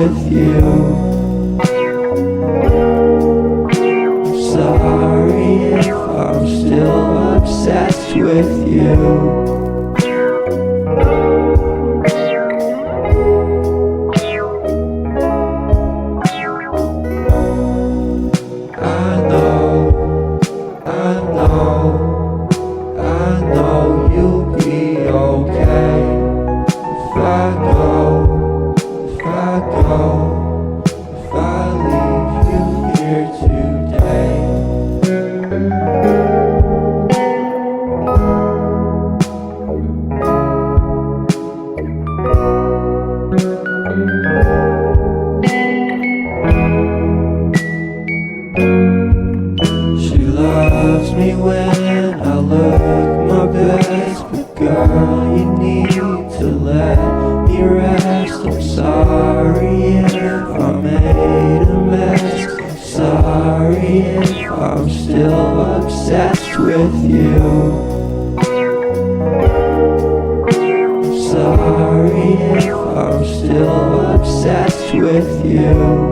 with you. I'm sorry if I'm still obsessed with you. I know you'll be okay if I leave you here today. She loves me when I look my best, but girl, you need to let me rest. I'm sorry if I made a mess. I'm sorry if I'm still obsessed with you. I'm sorry if I'm still obsessed with you.